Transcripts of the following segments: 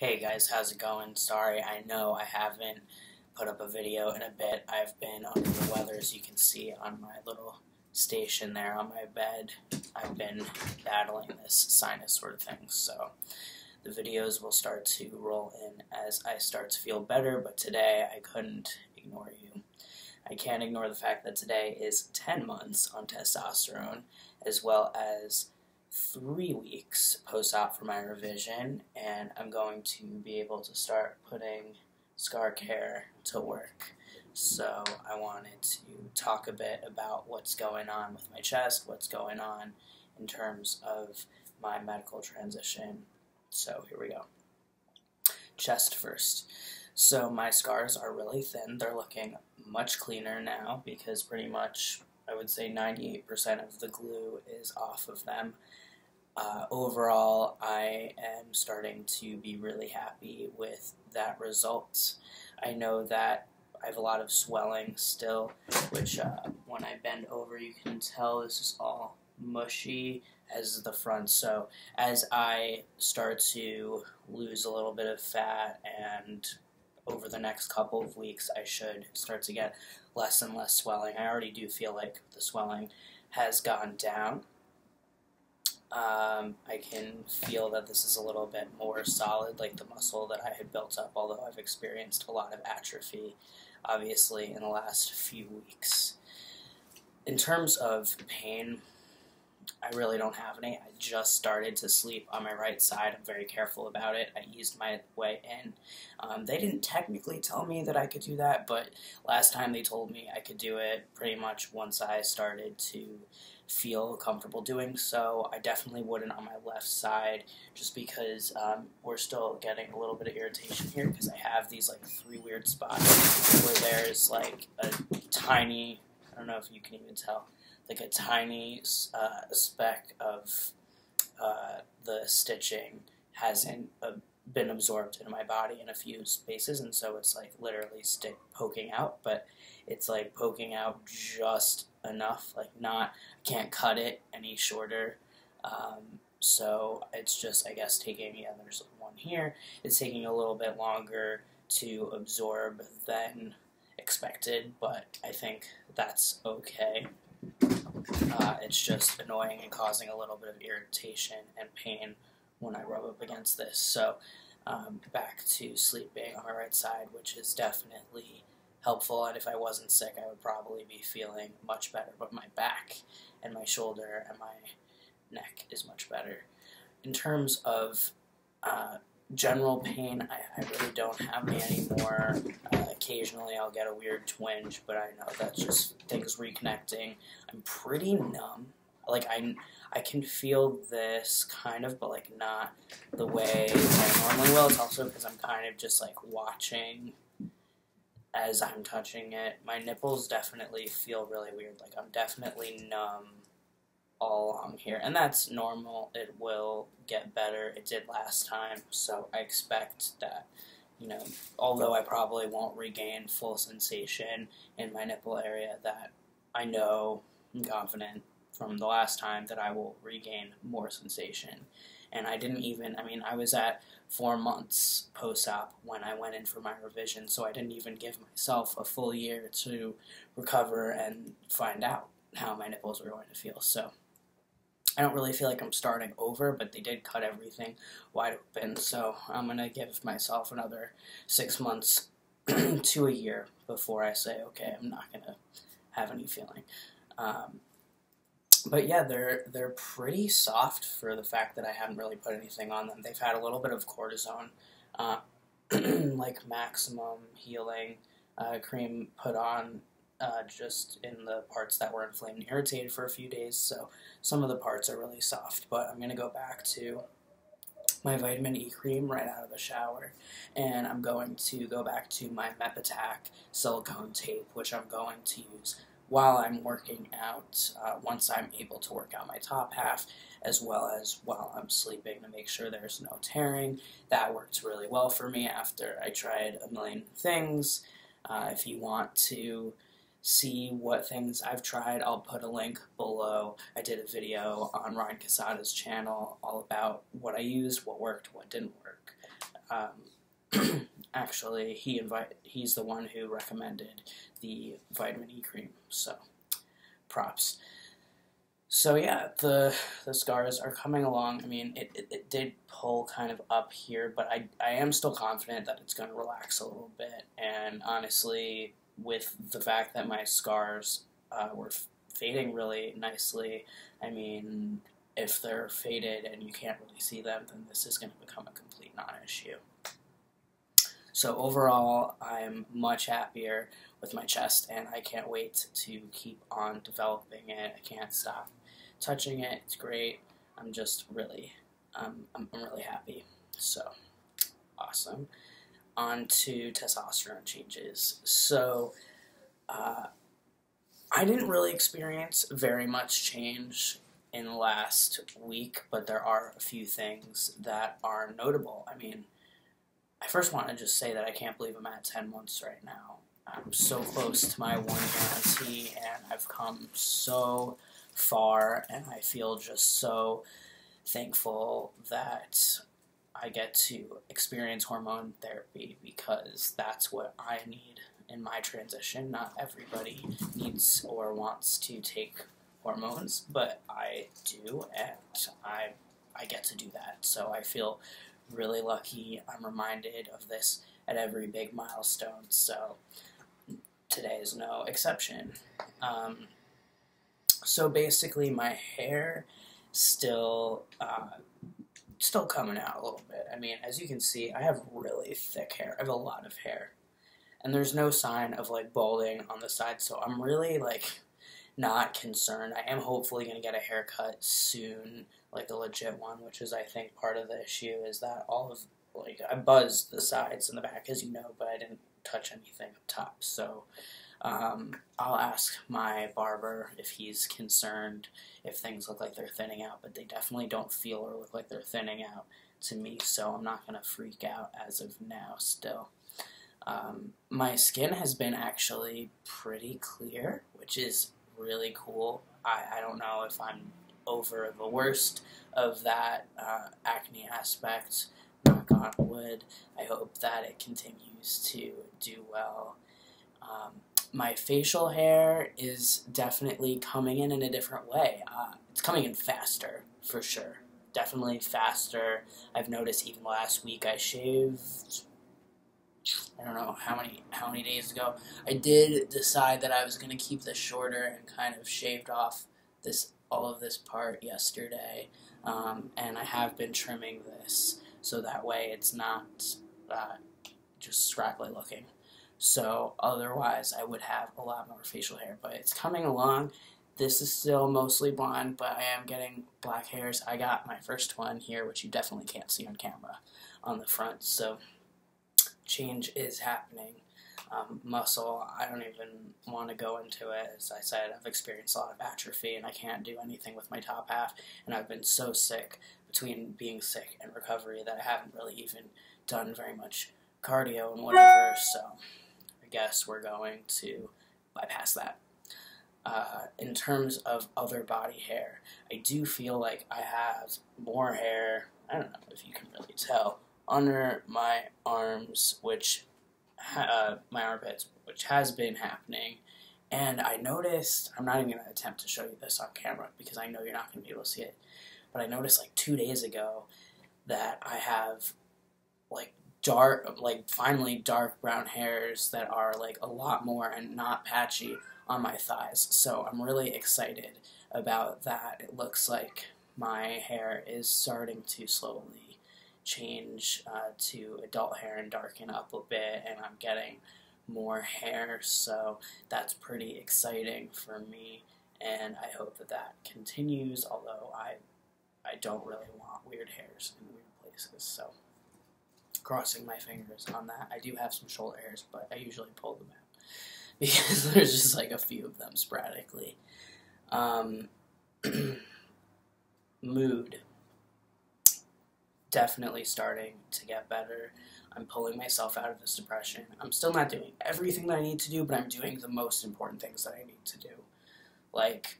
Hey guys, how's it going? Sorry, I know I haven't put up a video in a bit. I've been under the weather, as you can see on my little station there on my bed. I've been battling this sinus sort of thing, so the videos will start to roll in as I start to feel better, but today I couldn't ignore you. I can't ignore the fact that today is 10 months on testosterone, as well as 3 weeks post-op for my revision, and I'm going to be able to start putting scar care to work. So I wanted to talk a bit about what's going on with my chest, what's going on in terms of my medical transition. So here we go. Chest first. So my scars are really thin. They're looking much cleaner now because pretty much I would say 98% of the glue is off of them. Overall, I am starting to be really happy with that result. I know that I have a lot of swelling still, which when I bend over you can tell this is all mushy as the front. So as I start to lose a little bit of fat, and over the next couple of weeks I should start to get less and less swelling. I already do feel like the swelling has gone down. I can feel that this is a little bit more solid, like the muscle that I had built up, although I've experienced a lot of atrophy, obviously, in the last few weeks. In terms of pain, I really don't have any. I just started to sleep on my right side. I'm very careful about it. I eased my way in. They didn't technically tell me that I could do that, but last time they told me I could do it pretty much once I started to feel comfortable doing so. I definitely wouldn't on my left side, just because we're still getting a little bit of irritation here because I have these like 3 weird spots where there's like a tiny, I don't know if you can even tell, like a tiny speck of the stitching hasn't been absorbed into my body in a few spaces, and so it's like literally poking out, but it's like poking out just enough, like not, I can't cut it any shorter, so it's just, I guess, taking, yeah, there's one here, it's taking a little bit longer to absorb than expected, but I think that's okay. It's just annoying and causing a little bit of irritation and pain when I rub up against this. So back to sleeping on my right side, which is definitely helpful, and if I wasn't sick I would probably be feeling much better, but my back and my shoulder and my neck is much better. In terms of general pain, I really don't have any anymore. Occasionally I'll get a weird twinge, but I know that's just things reconnecting. I'm pretty numb. Like, I can feel this kind of, but like not the way I normally will. It's also because I'm kind of just like watching as I'm touching it. My nipples definitely feel really weird. Like, I'm definitely numb all along here, and that's normal. It will get better. It did last time, so I expect that, you know, although I probably won't regain full sensation in my nipple area, that I know, I'm confident from the last time that I will regain more sensation. And I didn't even, I mean, I was at 4 months post-op when I went in for my revision, so I didn't even give myself a full year to recover and find out how my nipples were going to feel. So I don't really feel like I'm starting over, but they did cut everything wide open, so I'm going to give myself another 6 months to a year before I say, okay, I'm not going to have any feeling. But yeah, they're pretty soft for the fact that I haven't really put anything on them. They've had a little bit of cortisone, like maximum healing cream put on just in the parts that were inflamed and irritated for a few days, so some of the parts are really soft. But I'm going to go back to my vitamin E cream right out of the shower, and I'm going to go back to my Mepitac silicone tape, which I'm going to use while I'm working out, once I'm able to work out my top half, as well as while I'm sleeping, to make sure there's no tearing. That worked really well for me after I tried a million things. If you want to see what things I've tried, I'll put a link below. I did a video on Ryan Casada's channel all about what I used, what worked, what didn't work. Actually, he's the one who recommended the vitamin E cream, so props. So yeah, the scars are coming along. I mean, it did pull kind of up here, but I am still confident that it's going to relax a little bit. And honestly, with the fact that my scars were fading really nicely, I mean, if they're faded and you can't really see them, then this is going to become a complete non-issue. So overall, I'm much happier with my chest, and I can't wait to keep on developing it. I can't stop touching it. It's great. I'm just really, I'm really happy. So awesome. On to testosterone changes. So I didn't really experience very much change in the last week, but there are a few things that are notable. I mean, I first want to just say that I can't believe I'm at 10 months right now. I'm so close to my 1 guarantee, and I've come so far, and I feel just so thankful that I get to experience hormone therapy, because that's what I need in my transition. Not everybody needs or wants to take hormones, but I do, and I get to do that. So I feel really lucky. I'm reminded of this at every big milestone, so today is no exception. So basically, my hair still coming out a little bit. I mean, as you can see, I have really thick hair. I have a lot of hair, and there's no sign of like balding on the side, so I'm really like not concerned. I am hopefully going to get a haircut soon, like a legit one, which is, I think, part of the issue, is that all of, like, I buzzed the sides and the back, as you know, but I didn't touch anything up top. So I'll ask my barber if he's concerned if things look like they're thinning out, but they definitely don't feel or look like they're thinning out to me, so I'm not going to freak out as of now still. My skin has been actually pretty clear, which is really cool. I don't know if I'm over the worst of that acne aspect. Knock on wood. I hope that it continues to do well. My facial hair is definitely coming in a different way. It's coming in faster, for sure. Definitely faster. I've noticed even last week I shaved, I don't know how many days ago. I did decide that I was going to keep this shorter and kind of shaved off all of this part yesterday, and I have been trimming this so that way it's not just scraggly looking. So otherwise I would have a lot more facial hair, but it's coming along. This is still mostly blonde, but I am getting black hairs. I got my first one here, which you definitely can't see on camera, on the front, so change is happening. Muscle, I don't even want to go into it. As I said, I've experienced a lot of atrophy, and I can't do anything with my top half, and I've been so sick between being sick and recovery that I haven't really even done very much cardio and whatever, so I guess we're going to bypass that. In terms of other body hair, I do feel like I have more hair, I don't know if you can really tell, under my arms, my armpits, which has been happening. And I noticed, I'm not even going to attempt to show you this on camera because I know you're not going to be able to see it, but I noticed like 2 days ago that I have like finally dark brown hairs that are like a lot more and not patchy on my thighs. So I'm really excited about that. It looks like my hair is starting to slowly change to adult hair and darken up a bit, and I'm getting more hair, so that's pretty exciting for me, and I hope that that continues, although I don't really want weird hairs in weird places, so crossing my fingers on that. I do have some shoulder hairs, but I usually pull them out because there's just like a few of them sporadically. Mood. Definitely starting to get better. I'm pulling myself out of this depression. I'm still not doing everything that I need to do, but I'm doing the most important things that I need to do. Like,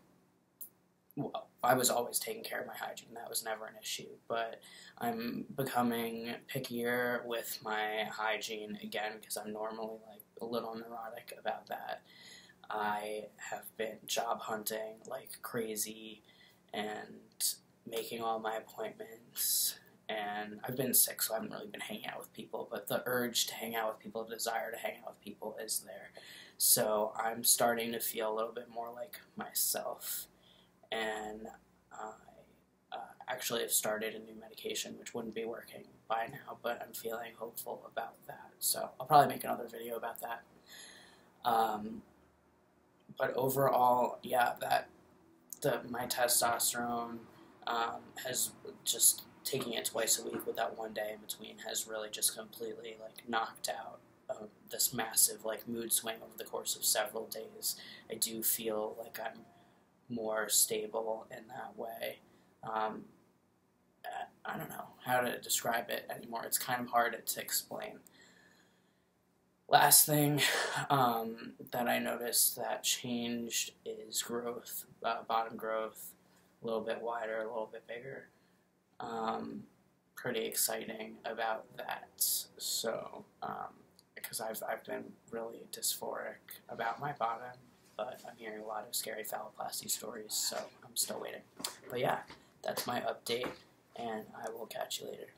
well, I was always taking care of my hygiene. That was never an issue. But I'm becoming pickier with my hygiene again because I'm normally like a little neurotic about that. I have been job hunting like crazy and making all my appointments. And I've been sick, so I haven't really been hanging out with people. But the urge to hang out with people, the desire to hang out with people is there. So I'm starting to feel a little bit more like myself. And I actually have started a new medication, which wouldn't be working by now, but I'm feeling hopeful about that. So I'll probably make another video about that. But overall, yeah, my testosterone has just taking it twice a week with that one day in between has really just completely like knocked out this massive like mood swing over the course of several days. I do feel like I'm more stable in that way. I don't know how to describe it anymore. It's kind of hard to explain. Last thing that I noticed that changed is growth, bottom growth, a little bit wider, a little bit bigger. Pretty exciting about that. So, because I've been really dysphoric about my bottom, but I'm hearing a lot of scary phalloplasty stories, so I'm still waiting. But yeah, that's my update, and I will catch you later.